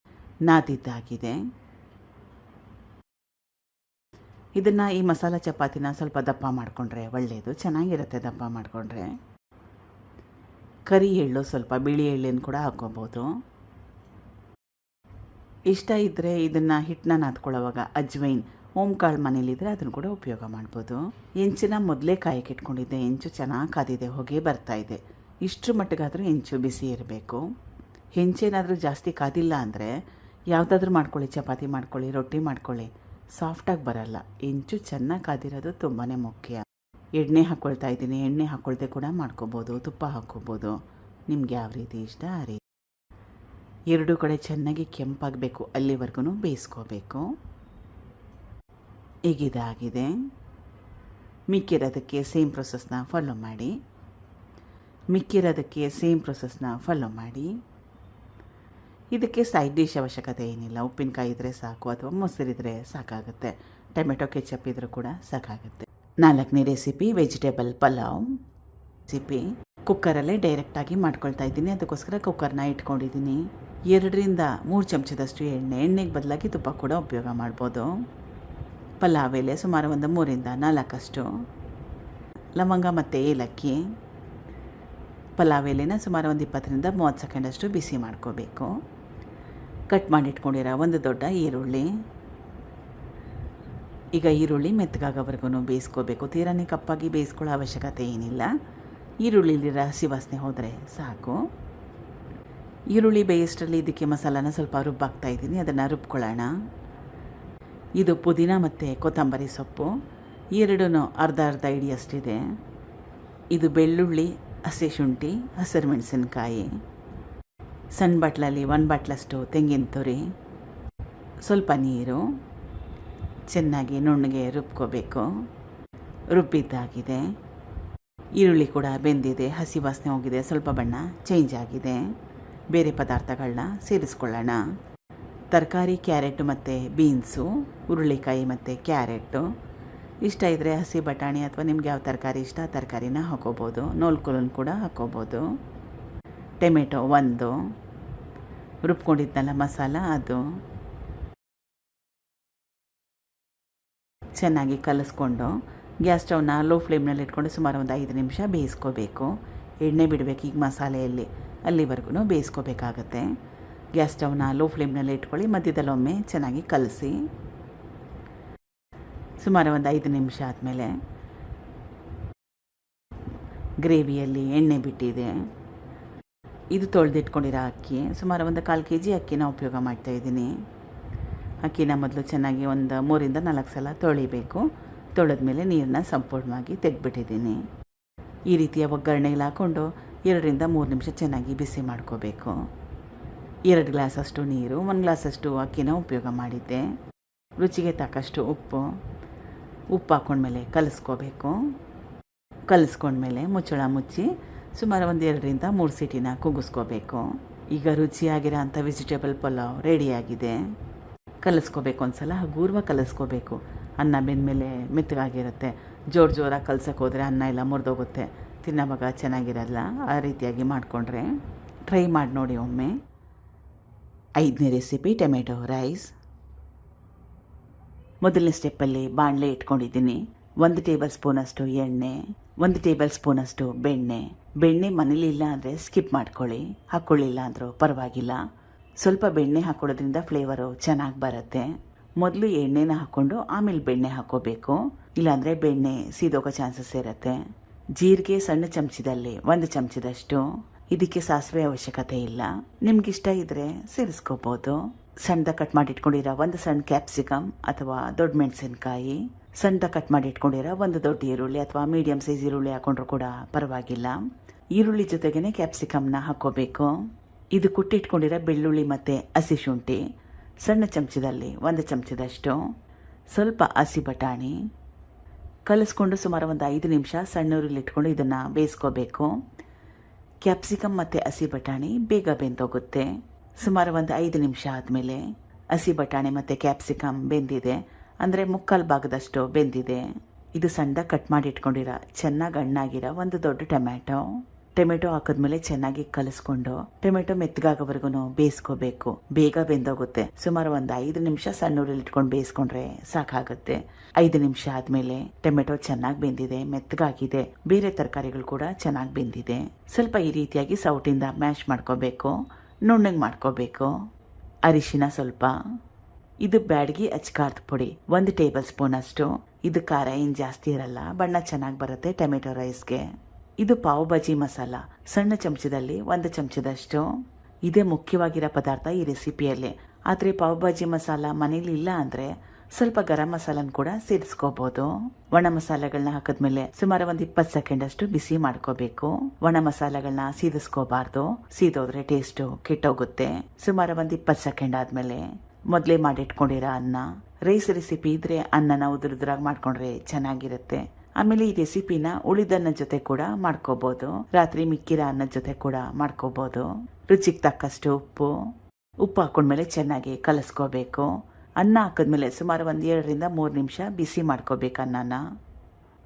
A: ನಾದಿದ್ದಾಗಿದೆ. ಇದನ್ನು ಈ ಮಸಾಲ ಚಪಾತಿನ ಸ್ವಲ್ಪ ದಪ್ಪ ಮಾಡಿಕೊಂಡ್ರೆ ಒಳ್ಳೆಯದು, ಚೆನ್ನಾಗಿರುತ್ತೆ ದಪ್ಪ ಮಾಡಿಕೊಂಡ್ರೆ. ಕರಿ ಎಳ್ಳು, ಸ್ವಲ್ಪ ಬಿಳಿ ಎಳ್ಳನ್ನು ಕೂಡ ಹಾಕ್ಕೋಬೋದು. ಇಷ್ಟ ಇದ್ದರೆ ಇದನ್ನು ಹಿಟ್ಟನ್ನ ನಾದ್ಕೊಳ್ಳೋವಾಗ ಅಜ್ವೈನ್, ಓಂಕಾಳು ಮನೇಲಿದ್ದರೆ ಅದನ್ನು ಕೂಡ ಉಪಯೋಗ ಮಾಡ್ಬೋದು. ಹೆಂಚಿನ ಮೊದಲೇ ಕಾಯಕ್ಕೆ ಇಟ್ಕೊಂಡಿದ್ದೆ, ಹೆಂಚು ಚೆನ್ನಾಗಿ ಕಾದಿದೆ, ಹೊಗೆ ಬರ್ತಾಯಿದೆ. ಇಷ್ಟರ ಮಟ್ಟಿಗಾದರೂ ಹೆಂಚು ಬಿಸಿ ಇರಬೇಕು. ಹೆಂಚೇನಾದರೂ ಜಾಸ್ತಿ ಕಾದಿಲ್ಲ ಅಂದರೆ ಯಾವುದಾದ್ರೂ ಮಾಡ್ಕೊಳ್ಳಿ, ಚಪಾತಿ ಮಾಡ್ಕೊಳ್ಳಿ, ರೊಟ್ಟಿ ಮಾಡ್ಕೊಳ್ಳಿ, ಸಾಫ್ಟಾಗಿ ಬರಲ್ಲ. ಹೆಂಚು ಚೆನ್ನಾಗಿ ಕಾದಿರೋದು ತುಂಬಾ ಮುಖ್ಯ. ಎಣ್ಣೆ ಹಾಕ್ಕೊಳ್ತಾ ಇದ್ದೀನಿ, ಎಣ್ಣೆ ಹಾಕ್ಕೊಳ್ದೆ ಕೂಡ ಮಾಡ್ಕೋಬೋದು, ತುಪ್ಪ ಹಾಕ್ಕೋಬೋದು, ನಿಮ್ಗೆ ಯಾವ ರೀತಿ ಇಷ್ಟ ಆ ರೀತಿ. ಎರಡೂ ಕಡೆ ಚೆನ್ನಾಗಿ ಕೆಂಪಾಗಬೇಕು, ಅಲ್ಲಿವರೆಗೂ ಬೇಯಿಸ್ಕೋಬೇಕು. ಈಗಿದಾಗಿದೆ. ಮಿಕ್ಕಿರೋದಕ್ಕೆ ಸೇಮ್ ಪ್ರೊಸೆಸ್ನ ಫಾಲೋ ಮಾಡಿ. ಇದಕ್ಕೆ ಸೈಡ್ ಡಿಶ್ ಅವಶ್ಯಕತೆ ಏನಿಲ್ಲ. ಉಪ್ಪಿನಕಾಯಿ ಇದ್ದರೆ ಸಾಕು, ಅಥವಾ ಮೊಸರಿದ್ರೆ ಸಾಕಾಗುತ್ತೆ. ಟೊಮೆಟೊ ಕೆಚಪ್ ಇದ್ರೂ ಕೂಡ ಸಾಕಾಗುತ್ತೆ. 4ನೇ ರೆಸಿಪಿ ವೆಜಿಟೇಬಲ್ ಪಲಾವ್ ರೆಸಿಪಿ. ಕುಕ್ಕರಲ್ಲೇ ಡೈರೆಕ್ಟಾಗಿ ಮಾಡ್ಕೊಳ್ತಾ ಇದ್ದೀನಿ. ಅದಕ್ಕೋಸ್ಕರ ಕುಕ್ಕರ್ನ ಇಟ್ಕೊಂಡಿದ್ದೀನಿ. 2ರಿಂದ 3 ಚಮಚದಷ್ಟು ಎಣ್ಣೆಗೆ ಬದಲಾಗಿ ತುಪ್ಪ ಕೂಡ ಉಪಯೋಗ ಮಾಡ್ಬೋದು. ಪಲಾವ್ ಎಲೆ ಸುಮಾರು ಒಂದು 3ರಿಂದ 4 ಲವಂಗ ಮತ್ತು ಏಲಕ್ಕಿ. ಪಲಾವ್ ಎಲೆನ ಸುಮಾರು ಒಂದು 20ರಿಂದ 30 ಸೆಕೆಂಡಷ್ಟು ಬಿಸಿ ಮಾಡ್ಕೋಬೇಕು. ಕಟ್ ಮಾಡಿಟ್ಕೊಂಡಿರೋ ಒಂದು ದೊಡ್ಡ ಈರುಳ್ಳಿ. ಈಗ ಈರುಳ್ಳಿ ಮೆತ್ತಗಾಗೋವರೆಗೂ ಬೇಯಿಸ್ಕೋಬೇಕು. ತೀರಾನೇ ಕಪ್ಪಾಗಿ ಬೇಯಿಸ್ಕೊಳ್ಳೋ ಅವಶ್ಯಕತೆ ಏನಿಲ್ಲ. ಈರುಳ್ಳಿಲಿರೋ ಹಸಿ ವಾಸನೆ ಹೋದರೆ ಸಾಕು. ಈರುಳ್ಳಿ ಬೇಯಿಸ್ಟ್ರಲ್ಲಿ ಇದಕ್ಕೆ ಮಸಾಲಾನ ಸ್ವಲ್ಪ ರುಬ್ಬಾಕ್ತಾ ಇದ್ದೀನಿ, ಅದನ್ನು ರುಬ್ಕೊಳ್ಳೋಣ. ಇದು ಪುದೀನ ಮತ್ತು ಕೊತ್ತಂಬರಿ ಸೊಪ್ಪು, 2 ಅರ್ಧ ಹಿಡಿಯಷ್ಟಿದೆ. ಇದು ಬೆಳ್ಳುಳ್ಳಿ, ಹಸಿ ಶುಂಠಿ, ಹಸಿರು ಮೆಣಸಿನ್ಕಾಯಿ. ಸಣ್ಣ ಬಟ್ಲಲ್ಲಿ 1 ಬಟ್ಲಷ್ಟು ತೆಂಗಿನ ತುರಿ, ಸ್ವಲ್ಪ ನೀರು. ಚೆನ್ನಾಗಿ ನುಣ್ಣಗೆ ರುಬ್ಕೋಬೇಕು. ರುಬ್ಬಿದ್ದಾಗಿದೆ. ಈರುಳ್ಳಿ ಕೂಡ ಬೆಂದಿದೆ, ಹಸಿ ವಾಸನೆ ಹೋಗಿದೆ, ಸ್ವಲ್ಪ ಬಣ್ಣ ಚೇಂಜ್ ಆಗಿದೆ. ಬೇರೆ ಪದಾರ್ಥಗಳನ್ನ ಸೇರಿಸ್ಕೊಳ್ಳೋಣ. ತರಕಾರಿ ಕ್ಯಾರೆಟ್ ಮತ್ತು ಬೀನ್ಸು, ಹುರುಳಿಕಾಯಿ ಮತ್ತು ಕ್ಯಾರೆಟು. ಇಷ್ಟ ಇದ್ದರೆ ಹಸಿ ಬಟಾಣಿ ಅಥವಾ ನಿಮ್ಗೆ ಯಾವ ತರಕಾರಿ ಇಷ್ಟ ಆ ತರಕಾರಿನ ಹಾಕೋಬೋದು. ನೋಲ್ಕುಲನ್ನು ಕೂಡ ಹಾಕೋಬೋದು. ಟೊಮೆಟೊ 1, ರುಬ್ಕೊಂಡಿದ್ನಲ್ಲ ಮಸಾಲ ಅದು. ಚೆನ್ನಾಗಿ ಕಲಿಸ್ಕೊಂಡು ಗ್ಯಾಸ್ ಸ್ಟವ್ನ ಲೋ ಫ್ಲೇಮ್ನಲ್ಲಿ ಇಟ್ಕೊಂಡು ಸುಮಾರು ಒಂದು 5 ನಿಮಿಷ ಬೇಯಿಸ್ಕೋಬೇಕು. ಎಣ್ಣೆ ಬಿಡಬೇಕು ಈಗ ಮಸಾಲೆಯಲ್ಲಿ, ಅಲ್ಲಿವರೆಗೂ ಬೇಯಿಸ್ಕೋಬೇಕಾಗತ್ತೆ. ಗ್ಯಾಸ್ ಸ್ಟವ್ನ ಲೋ ಫ್ಲೇಮ್ನಲ್ಲಿ ಇಟ್ಕೊಳ್ಳಿ. ಮಧ್ಯದಲ್ಲೊಮ್ಮೆ ಚೆನ್ನಾಗಿ ಕಲಸಿ. ಸುಮಾರು ಒಂದು 5 ನಿಮಿಷ ಆದಮೇಲೆ ಗ್ರೇವಿಯಲ್ಲಿ ಎಣ್ಣೆ ಬಿಟ್ಟಿದೆ. ಇದು ತೊಳೆದಿಟ್ಕೊಂಡಿರೋ ಅಕ್ಕಿ, ಸುಮಾರು ಒಂದು 1/4 kg ಅಕ್ಕಿನ ಉಪಯೋಗ ಮಾಡ್ತಾಯಿದ್ದೀನಿ. ಅಕ್ಕಿನ ಮೊದಲು ಚೆನ್ನಾಗಿ ಒಂದು 3ರಿಂದ 4 ಸಲ ತೊಳಿಬೇಕು. ತೊಳೆದ್ಮೇಲೆ ನೀರನ್ನ ಸಂಪೂರ್ಣವಾಗಿ ತೆಗೆದ್ಬಿಟ್ಟಿದ್ದೀನಿ. ಈ ರೀತಿಯ ಒಗ್ಗರಣೆಗೆ ಹಾಕ್ಕೊಂಡು 2ರಿಂದ 3 ನಿಮಿಷ ಚೆನ್ನಾಗಿ ಬಿಸಿ ಮಾಡ್ಕೋಬೇಕು. 2 ಗ್ಲಾಸಷ್ಟು ನೀರು, 1 ಗ್ಲಾಸಷ್ಟು ಅಕ್ಕಿನ ಉಪಯೋಗ ಮಾಡಿದ್ದೆ. ರುಚಿಗೆ ತಕ್ಕಷ್ಟು ಉಪ್ಪು ಹಾಕ್ಕೊಂಡ್ಮೇಲೆ ಕಲಿಸ್ಕೋಬೇಕು. ಕಲಿಸ್ಕೊಂಡ್ಮೇಲೆ ಮುಚ್ಚಳ ಮುಚ್ಚಿ ಸುಮಾರು ಒಂದು 2ರಿಂದ 3 ಸೀಟಿನ ಕೂಗಿಸ್ಕೋಬೇಕು. ಈಗ ರುಚಿಯಾಗಿರೋ ಅಂಥ ವೆಜಿಟೇಬಲ್ ಪಲಾವ್ ರೆಡಿಯಾಗಿದೆ. ಕಲಿಸ್ಕೋಬೇಕು, ಒಂದು ಸಲ ಹಗೂರ್ವ ಕಲಿಸ್ಕೋಬೇಕು. ಅನ್ನ ಬೆಂದಮೇಲೆ ಮೆತ್ತಗಾಗಿರುತ್ತೆ. ಜೋರಾಗಿ ಕಲ್ಸಕ್ಕೆ ಹೋದರೆ ಅನ್ನ ಎಲ್ಲ ಮುರಿದೋಗುತ್ತೆ, ತಿನ್ನೋವಾಗ ಚೆನ್ನಾಗಿರಲ್ಲ. ಆ ರೀತಿಯಾಗಿ ಮಾಡಿಕೊಂಡ್ರೆ ಟ್ರೈ ಮಾಡಿ ನೋಡಿ ಒಮ್ಮೆ. 5ನೇ ರೆಸಿಪಿ ಟೊಮೆಟೊ ರೈಸ್. ಮೊದಲನೇ ಸ್ಟೆಪ್ಪಲ್ಲಿ ಬಾಣಲೆ ಇಟ್ಕೊಂಡಿದ್ದೀನಿ. 1 ಟೇಬಲ್ ಸ್ಪೂನಷ್ಟು ಎಣ್ಣೆ, 1 ಟೇಬಲ್ ಸ್ಪೂನಷ್ಟು ಬೆಣ್ಣೆ ಮನೇಲಿಲ್ಲ ಅಂದರೆ ಸ್ಕಿಪ್ ಮಾಡ್ಕೊಳ್ಳಿ, ಹಾಕ್ಕೊಳ್ಳಿಲ್ಲ ಅಂದರೂ ಪರವಾಗಿಲ್ಲ. ಸ್ವಲ್ಪ ಬೆಣ್ಣೆ ಹಾಕ್ಕೊಳ್ಳೋದ್ರಿಂದ ಫ್ಲೇವರು ಚೆನ್ನಾಗಿ ಬರುತ್ತೆ. ಮೊದಲು ಎಣ್ಣೆನ ಹಾಕ್ಕೊಂಡು ಆಮೇಲೆ ಬೆಣ್ಣೆ ಹಾಕ್ಕೋಬೇಕು, ಇಲ್ಲಾಂದರೆ ಬೆಣ್ಣೆ ಸೀದೋಗೋ ಚಾನ್ಸಸ್ ಇರುತ್ತೆ. ಜೀರಿಗೆ ಸಣ್ಣ ಚಮಚದಲ್ಲಿ 1 ಚಮಚದಷ್ಟು. ಇದಕ್ಕೆ ಸಾಸಿವೆ ಅವಶ್ಯಕತೆ ಇಲ್ಲ, ನಿಮ್ಗಿಷ್ಟ ಇದ್ದರೆ ಸೇರಿಸ್ಕೋಬೋದು. ಸಣ್ಣದಾಗಿ ಕಟ್ ಮಾಡಿ ಇಟ್ಕೊಂಡಿರೋ 1 ಸಣ್ಣ ಕ್ಯಾಪ್ಸಿಕಮ್ ಅಥವಾ ದೊಡ್ಡ ಮೆಣಸಿನ್ಕಾಯಿ, ಸಣ್ಣದಾಗಿ ಕಟ್ ಮಾಡಿ ಇಟ್ಕೊಂಡಿರೋ 1 ದೊಡ್ಡ ಈರುಳ್ಳಿ ಅಥವಾ ಮೀಡಿಯಂ ಸೈಜ್ ಈರುಳ್ಳಿ ಹಾಕೊಂಡ್ರು ಕೂಡ ಪರವಾಗಿಲ್ಲ. ಈರುಳ್ಳಿ ಜೊತೆಗೇ ಕ್ಯಾಪ್ಸಿಕಮ್ನ ಹಾಕ್ಕೋಬೇಕು. ಇದು ಕುಟ್ಟಿಟ್ಕೊಂಡಿರೋ ಬೆಳ್ಳುಳ್ಳಿ ಮತ್ತು ಹಸಿ ಶುಂಠಿ ಸಣ್ಣ ಚಮಚದಲ್ಲಿ 1 ಚಮಚದಷ್ಟು. ಸ್ವಲ್ಪ ಹಸಿ ಬಟಾಣಿ ಕಲಿಸ್ಕೊಂಡು ಸುಮಾರು ಒಂದು 5 ನಿಮಿಷ ಸಣ್ಣ ಉರಿಲಿ ಇಟ್ಕೊಂಡು ಇದನ್ನು ಬೇಯಿಸ್ಕೋಬೇಕು. ಕ್ಯಾಪ್ಸಿಕಮ್ ಮತ್ತು ಹಸಿ ಬಟಾಣಿ ಬೇಗ ಬೆಂದೋಗುತ್ತೆ. ಸುಮಾರು ಒಂದು 5 ನಿಮಿಷ ಆದಮೇಲೆ ಹಸಿ ಬಟಾಣಿ ಮತ್ತು ಕ್ಯಾಪ್ಸಿಕಮ್ ಬೆಂದಿದೆ, ಅಂದರೆ ಮುಕ್ಕಾಲು ಭಾಗದಷ್ಟು ಬೆಂದಿದೆ. ಇದು ಸಣ್ಣದಾಗಿ ಕಟ್ ಮಾಡಿ ಇಟ್ಕೊಂಡಿರೋ ಚೆನ್ನಾಗಿ ಹಣ್ಣಾಗಿರೋ ಒಂದು ದೊಡ್ಡ ಟೊಮೆಟೊ ಹಾಕಿದ್ಮೇಲೆ ಚೆನ್ನಾಗಿ ಕಲಿಸ್ಕೊಂಡು ಟೊಮೆಟೊ ಮೆತ್ತಗಾಗೋವರೆಗೂ ಬೇಯಿಸ್ಕೋಬೇಕು. ಬೇಗ ಬೆಂದೋಗುತ್ತೆ. ಸುಮಾರು ಒಂದು 5 ನಿಮಿಷ ಸಣ್ಣ ಉರಿಯಲ್ಲಿ ಇಟ್ಕೊಂಡು ಬೇಯಿಸ್ಕೊಂಡ್ರೆ ಸಾಕಾಗುತ್ತೆ. 5 ನಿಮಿಷ ಆದಮೇಲೆ ಟೊಮೆಟೊ ಚೆನ್ನಾಗಿ ಬೆಂದಿದೆ, ಮೆತ್ತಗಾಗಿದೆ. ಬೇರೆ ತರಕಾರಿಗಳು ಕೂಡ ಚೆನ್ನಾಗಿ ಬೆಂದಿದೆ. ಸ್ವಲ್ಪ ಈ ರೀತಿಯಾಗಿ ಸೌಟಿಂದ ಮ್ಯಾಶ್ ಮಾಡ್ಕೋಬೇಕು, ನುಣ್ಣಗೆ ಮಾಡ್ಕೋಬೇಕು. ಅರಿಶಿನ ಸ್ವಲ್ಪ. ಇದು ಬ್ಯಾಡಗಿ ಅಚ್ಕಾರದ ಪುಡಿ 1 ಟೇಬಲ್ ಸ್ಪೂನ್ ಅಷ್ಟು. ಇದು ಖಾರ ಏನು ಜಾಸ್ತಿ ಇರಲ್ಲ, ಬಣ್ಣ ಚೆನ್ನಾಗಿ ಬರುತ್ತೆ ಟೊಮೆಟೊ ರೈಸ್ಗೆ. ಇದು ಪಾವ್ ಭಾಜಿ ಮಸಾಲ ಸಣ್ಣ ಚಮಚದಲ್ಲಿ 1 ಚಮಚದಷ್ಟು. ಇದೇ ಮುಖ್ಯವಾಗಿರೋ ಪದಾರ್ಥ ಈ ರೆಸಿಪಿಯಲ್ಲಿ. ಆದರೆ ಪಾವ್ ಭಾಜಿ ಮಸಾಲ ಮನೇಲಿ ಇಲ್ಲ ಅಂದರೆ ಸ್ವಲ್ಪ ಗರಂ ಮಸಾಲನ ಕೂಡ ಸೇರಿಸ್ಕೋಬಹುದು. ಒಣ ಮಸಾಲೆಗಳನ್ನ ಹಾಕಿದ್ಮೇಲೆ ಸುಮಾರು ಒಂದು 20 ಸೆಕೆಂಡ್ ಅಷ್ಟು ಬಿಸಿ ಮಾಡ್ಕೋಬೇಕು. ಒಣ ಮಸಾಲೆಗಳನ್ನ ಸೀದಿಸ್ಕೋಬಾರ್ದು, ಸೀದೋದ್ರೆ ಟೇಸ್ಟು ಕೆಟ್ಟೋಗುತ್ತೆ. ಸುಮಾರು ಒಂದು 20 ಸೆಕೆಂಡ್ ಆದಮೇಲೆ ಮೊದಲೇ ಮಾಡಿಟ್ಕೊಂಡಿರೋ ಅನ್ನ. ರೈಸ್ ರೆಸಿಪಿ ಇದ್ರೆ ಅನ್ನನ ಉದುರುದ್ರಾಗಿ ಮಾಡ್ಕೊಂಡ್ರೆ ಚೆನ್ನಾಗಿರುತ್ತೆ. ಆಮೇಲೆ ಈ ರೆಸಿಪಿನ ಉಳಿದನ್ನ ಜೊತೆ ಕೂಡ ಮಾಡ್ಕೋಬಹುದು, ರಾತ್ರಿ ಮಿಕ್ಕಿರೋ ಅನ್ನದ ಜೊತೆ ಕೂಡ ಮಾಡ್ಕೋಬಹುದು. ರುಚಿಗೆ ತಕ್ಕಷ್ಟು ಉಪ್ಪು ಹಾಕೊಂಡ್ಮೇಲೆ ಚೆನ್ನಾಗಿ ಕಲಸ್ಕೋಬೇಕು. ಅನ್ನ ಹಾಕಿದ್ಮೇಲೆ ಸುಮಾರು ಒಂದು 2 ರಿಂದ 3 ನಿಮಿಷ ಬಿಸಿ ಮಾಡ್ಕೋಬೇಕು ಅನ್ನನ.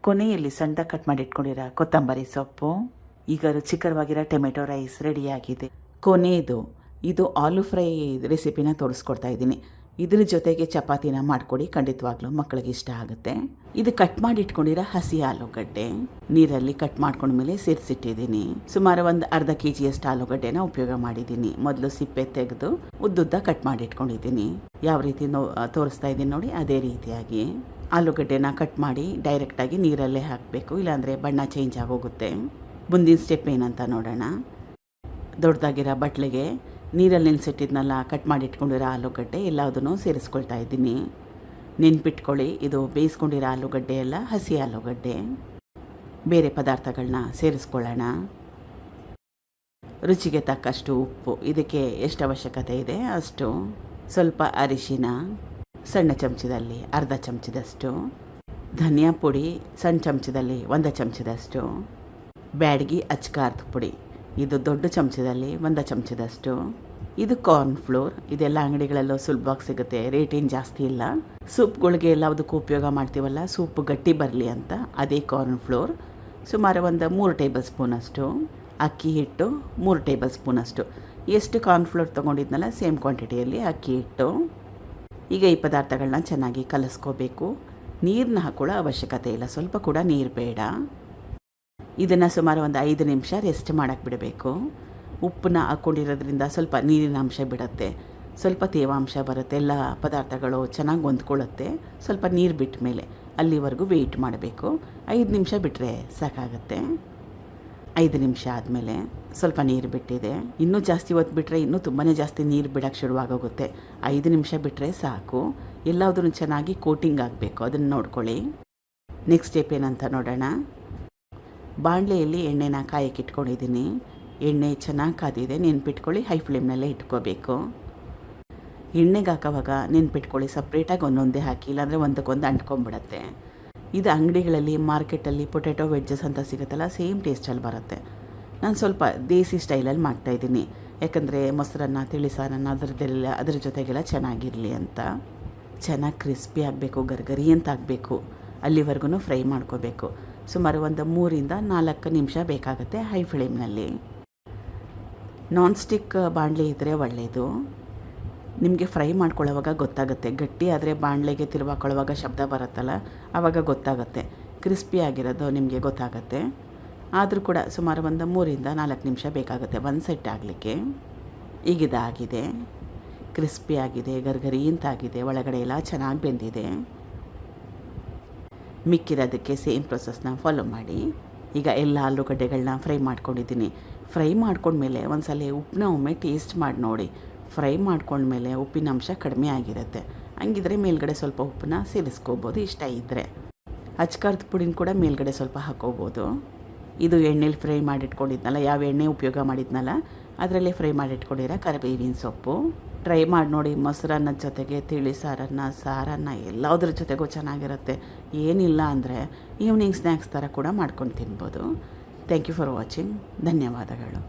A: ಕೊನೆಯಲ್ಲಿ ಸಣ್ಣದಾಗಿ ಕಟ್ ಮಾಡಿ ಇಟ್ಕೊಂಡಿರೋ ಕೊತ್ತಂಬರಿ ಸೊಪ್ಪು. ಈಗ ರುಚಿಕರವಾಗಿರೋ ಟೊಮೆಟೊ ರೈಸ್ ರೆಡಿಯಾಗಿದೆ. ಕೊನೆಯದು ಇದು ಆಲೂ ಫ್ರೈ ರೆಸಿಪಿನ ತೋರಿಸ್ಕೊಡ್ತಾ ಇದ್ದೀನಿ. ಇದ್ರ ಜೊತೆಗೆ ಚಪಾತಿನ ಮಾಡಿಕೊಡಿ, ಖಂಡಿತವಾಗ್ಲೂ ಮಕ್ಕಳಿಗೆ ಇಷ್ಟ ಆಗುತ್ತೆ. ಇದು ಕಟ್ ಮಾಡಿ ಇಟ್ಕೊಂಡಿರೋ ಹಸಿ ಆಲೂಗಡ್ಡೆ ನೀರಲ್ಲಿ ಕಟ್ ಮಾಡ್ಕೊಂಡ್ಮೇಲೆ ಸೇರಿಸಿಟ್ಟಿದ್ದೀನಿ. ಸುಮಾರು ಒಂದು ಅರ್ಧ kg ಆಲೂಗಡ್ಡೆನ ಉಪಯೋಗ ಮಾಡಿದ್ದೀನಿ. ಮೊದಲು ಸಿಪ್ಪೆ ತೆಗೆದು ಉದ್ದುದ್ದ ಕಟ್ ಮಾಡಿ ಇಟ್ಕೊಂಡಿದ್ದೀನಿ. ಯಾವ ರೀತಿ ತೋರಿಸ್ತಾ ಇದ್ದೀನಿ ನೋಡಿ, ಅದೇ ರೀತಿಯಾಗಿ ಆಲೂಗಡ್ಡೆನ ಕಟ್ ಮಾಡಿ ಡೈರೆಕ್ಟಾಗಿ ನೀರಲ್ಲೇ ಹಾಕಬೇಕು, ಇಲ್ಲಾಂದರೆ ಬಣ್ಣ ಚೇಂಜ್ ಆಗೋಗುತ್ತೆ. ಮುಂದಿನ ಸ್ಟೆಪ್ ಏನಂತ ನೋಡೋಣ. ದೊಡ್ಡದಾಗಿರೋ ಬಟ್ಲಿಗೆ ನೀರಲ್ಲಿ ನೆನೆಸಿಟ್ಟಿದ್ನಲ್ಲ ಕಟ್ ಮಾಡಿ ಇಟ್ಕೊಂಡಿರೋ ಆಲೂಗಡ್ಡೆ ಎಲ್ಲದನ್ನು ಸೇರಿಸ್ಕೊಳ್ತಾ ಇದ್ದೀನಿ. ನೆನ್ಪಿಟ್ಕೊಳ್ಳಿ, ಇದು ಬೇಯಿಸ್ಕೊಂಡಿರೋ ಆಲೂಗಡ್ಡೆ ಎಲ್ಲ ಹಸಿ ಆಲೂಗಡ್ಡೆ. ಬೇರೆ ಪದಾರ್ಥಗಳನ್ನ ಸೇರಿಸ್ಕೊಳ್ಳೋಣ. ರುಚಿಗೆ ತಕ್ಕಷ್ಟು ಉಪ್ಪು, ಇದಕ್ಕೆ ಎಷ್ಟು ಅವಶ್ಯಕತೆ ಇದೆ ಅಷ್ಟು. ಸ್ವಲ್ಪ ಅರಿಶಿನ ಸಣ್ಣ ಚಮಚದಲ್ಲಿ ಅರ್ಧ ಚಮಚದಷ್ಟು. ಧನಿಯಾ ಪುಡಿ ಸಣ್ಣ ಚಮಚದಲ್ಲಿ 1 ಚಮಚದಷ್ಟು. ಬ್ಯಾಡಗಿ ಅಚ್ಕಾರದ ಪುಡಿ ಇದು ದೊಡ್ಡ ಚಮಚದಲ್ಲಿ 1 ಚಮಚದಷ್ಟು. ಇದು ಕಾರ್ನ್ ಫ್ಲೋರ್. ಇದೆಲ್ಲ ಅಂಗಡಿಗಳಲ್ಲೂ ಸುಲಭವಾಗಿ ಸಿಗುತ್ತೆ, ರೇಟ್ ಏನು ಜಾಸ್ತಿ ಇಲ್ಲ. ಸೂಪ್ಗಳಿಗೆ ಎಲ್ಲದಕ್ಕೂ ಉಪಯೋಗ ಮಾಡ್ತೀವಲ್ಲ, ಸೂಪ್ ಗಟ್ಟಿ ಬರಲಿ ಅಂತ, ಅದೇ ಕಾರ್ನ್ ಫ್ಲೋರ್. ಸುಮಾರು ಒಂದು 3 ಟೇಬಲ್ ಸ್ಪೂನ್ ಅಷ್ಟು. ಅಕ್ಕಿ ಹಿಟ್ಟು 3 ಟೇಬಲ್ ಸ್ಪೂನ್ ಅಷ್ಟು. ಎಷ್ಟು ಕಾರ್ನ್ ಫ್ಲೋರ್ ತೊಗೊಂಡಿದ್ನಲ್ಲ ಸೇಮ್ ಕ್ವಾಂಟಿಟಿಯಲ್ಲಿ ಅಕ್ಕಿ ಹಿಟ್ಟು. ಈಗ ಈ ಪದಾರ್ಥಗಳನ್ನ ಚೆನ್ನಾಗಿ ಕಲಿಸ್ಕೋಬೇಕು. ನೀರನ್ನ ಹಾಕೊಳ್ಳೋ ಅವಶ್ಯಕತೆ ಇಲ್ಲ, ಸ್ವಲ್ಪ ಕೂಡ ನೀರು ಬೇಡ. ಇದನ್ನು ಸುಮಾರು ಒಂದು 5 ನಿಮಿಷ ರೆಸ್ಟ್ ಮಾಡೋಕ್ಕೆ ಬಿಡಬೇಕು. ಉಪ್ಪನ್ನ ಹಾಕ್ಕೊಂಡಿರೋದ್ರಿಂದ ಸ್ವಲ್ಪ ನೀರಿನ ಅಂಶ ಬಿಡುತ್ತೆ, ಸ್ವಲ್ಪ ತೇವಾಂಶ ಬರುತ್ತೆ, ಎಲ್ಲ ಪದಾರ್ಥಗಳು ಚೆನ್ನಾಗಿ ಹೊಂದ್ಕೊಳ್ಳುತ್ತೆ. ಸ್ವಲ್ಪ ನೀರು ಬಿಟ್ಟ ಮೇಲೆ ಅಲ್ಲಿವರೆಗೂ ವೆಯ್ಟ್ ಮಾಡಬೇಕು. 5 ನಿಮಿಷ ಬಿಟ್ಟರೆ ಸಾಕಾಗುತ್ತೆ. 5 ನಿಮಿಷ ಆದಮೇಲೆ ಸ್ವಲ್ಪ ನೀರು ಬಿಟ್ಟಿದೆ. ಇನ್ನೂ ಜಾಸ್ತಿ ಹೊತ್ತು ಬಿಟ್ಟರೆ ಇನ್ನೂ ತುಂಬಾ ಜಾಸ್ತಿ ನೀರು ಬಿಡೋಕ್ಕೆ ಶುರುವಾಗೋಗುತ್ತೆ. 5 ನಿಮಿಷ ಬಿಟ್ಟರೆ ಸಾಕು. ಎಲ್ಲಾದ್ರೂ ಚೆನ್ನಾಗಿ ಕೋಟಿಂಗ್ ಆಗಬೇಕು, ಅದನ್ನು ನೋಡ್ಕೊಳ್ಳಿ. ನೆಕ್ಸ್ಟ್ ಸ್ಟೆಪ್ ಏನಂತ ನೋಡೋಣ. ಬಾಣಲೆಯಲ್ಲಿ ಎಣ್ಣೆನ ಕಾಯಕ್ಕೆ ಇಟ್ಕೊಂಡಿದ್ದೀನಿ. ಎಣ್ಣೆ ಚೆನ್ನಾಗಿ ಕಾದಿದೆ, ನೆನ್ಪಿಟ್ಕೊಳ್ಳಿ ಹೈ ಫ್ಲೇಮ್ನಲ್ಲೇ ಇಟ್ಕೋಬೇಕು. ಎಣ್ಣೆಗೆ ಹಾಕೋವಾಗ ನೆನ್ಪಿಟ್ಕೊಳ್ಳಿ ಸಪ್ರೇಟಾಗಿ ಒಂದೊಂದೇ ಹಾಕಿ, ಇಲ್ಲಾಂದರೆ ಒಂದಕ್ಕೊಂದು ಅಂಟ್ಕೊಂಡ್ಬಿಡತ್ತೆ. ಇದು ಅಂಗಡಿಗಳಲ್ಲಿ ಮಾರ್ಕೆಟಲ್ಲಿ ಪೊಟ್ಯಾಟೊ ವೆಜ್ಜಸ್ ಅಂತ ಸಿಗುತ್ತಲ್ಲ, ಸೇಮ್ ಟೇಸ್ಟಲ್ಲಿ ಬರುತ್ತೆ. ನಾನು ಸ್ವಲ್ಪ ದೇಸಿ ಸ್ಟೈಲಲ್ಲಿ ಮಾಡ್ತಾಯಿದ್ದೀನಿ, ಯಾಕಂದರೆ ಮೊಸರನ್ನ ತಿಳಿಸಾರನ್ನ ಅದ್ರ ಜೊತೆಗೆಲ್ಲ ಚೆನ್ನಾಗಿರಲಿ ಅಂತ. ಚೆನ್ನಾಗಿ ಕ್ರಿಸ್ಪಿ ಆಗಬೇಕು, ಗರ್ಗರಿ ಅಂತ ಆಗಬೇಕು, ಅಲ್ಲಿವರೆಗೂ ಫ್ರೈ ಮಾಡ್ಕೋಬೇಕು. ಸುಮಾರು ಒಂದು 3 ರಿಂದ 4 ನಿಮಿಷ ಬೇಕಾಗುತ್ತೆ ಹೈ ಫ್ಲೇಮ್ನಲ್ಲಿ. ನಾನ್ ಸ್ಟಿಕ್ ಬಾಣಲೆ ಇದ್ದರೆ ಒಳ್ಳೆಯದು. ನಿಮಗೆ ಫ್ರೈ ಮಾಡ್ಕೊಳ್ಳೋವಾಗ ಗೊತ್ತಾಗುತ್ತೆ. ಗಟ್ಟಿ ಆದರೆ ಬಾಣಲೆಗೆ ತಿರುವಾಕೊಳ್ಳುವಾಗ ಶಬ್ದ ಬರುತ್ತಲ್ಲ, ಆವಾಗ ಗೊತ್ತಾಗುತ್ತೆ. ಕ್ರಿಸ್ಪಿ ಆಗಿರೋದು ನಿಮಗೆ ಗೊತ್ತಾಗುತ್ತೆ. ಆದರೂ ಕೂಡ ಸುಮಾರು ಒಂದು 3 ರಿಂದ 4 ನಿಮಿಷ ಬೇಕಾಗುತ್ತೆ ಒಂದು ಸೆಟ್ ಆಗಲಿಕ್ಕೆ. ಈಗಿದಾಗಿದೆ, ಕ್ರಿಸ್ಪಿ ಆಗಿದೆ, ಗರ್ಗರಿ ಅಂತಾಗಿದೆ, ಒಳಗಡೆ ಎಲ್ಲ ಚೆನ್ನಾಗಿ ಬೆಂದಿದೆ. ಮಿಕ್ಕಿರೋದಕ್ಕೆ ಸೇಮ್ ಪ್ರೊಸೆಸ್ನ ಫಾಲೋ ಮಾಡಿ. ಈಗ ಎಲ್ಲ ಆಲೂಗಡ್ಡೆಗಳನ್ನ ಫ್ರೈ ಮಾಡ್ಕೊಂಡಿದ್ದೀನಿ. ಫ್ರೈ ಮಾಡ್ಕೊಂಡ್ಮೇಲೆ ಒಂದ್ಸಲ ಉಪ್ಪನ್ನ ಒಮ್ಮೆ ಟೇಸ್ಟ್ ಮಾಡಿ ನೋಡಿ. ಫ್ರೈ ಮಾಡ್ಕೊಂಡ್ಮೇಲೆ ಉಪ್ಪಿನ ಅಂಶ ಕಡಿಮೆ ಆಗಿರುತ್ತೆ, ಹಂಗಿದ್ರೆ ಮೇಲ್ಗಡೆ ಸ್ವಲ್ಪ ಉಪ್ಪನ್ನ ಸೇರಿಸ್ಕೋಬೋದು ಇಷ್ಟ ಇದ್ದರೆ. ಅಚ್ಕಾರದ ಪುಡಿನ ಕೂಡ ಮೇಲ್ಗಡೆ ಸ್ವಲ್ಪ ಹಾಕೋಬೋದು. ಇದು ಎಣ್ಣೆಲಿ ಫ್ರೈ ಮಾಡಿಟ್ಕೊಂಡಿದ್ನಲ್ಲ, ಯಾವ ಎಣ್ಣೆ ಉಪಯೋಗ ಮಾಡಿದ್ನಲ್ಲ ಅದರಲ್ಲೇ ಫ್ರೈ ಮಾಡಿಟ್ಕೊಂಡಿರೋ ಕರಿಬೇವಿನ ಸೊಪ್ಪು. ಟ್ರೈ ಮಾಡಿ ನೋಡಿ. ಮೊಸರನ್ನದ ಜೊತೆಗೆ ತಿಳಿ ಸಾರನ್ನ ಎಲ್ಲದ್ರ ಜೊತೆಗೂ ಚೆನ್ನಾಗಿರುತ್ತೆ. ಏನಿಲ್ಲ ಅಂದರೆ ಈವ್ನಿಂಗ್ ಸ್ನ್ಯಾಕ್ಸ್ ಥರ ಕೂಡ ಮಾಡ್ಕೊಂಡು ತಿನ್ಬೋದು. Thank you for watching. ಧನ್ಯವಾದಗಳು.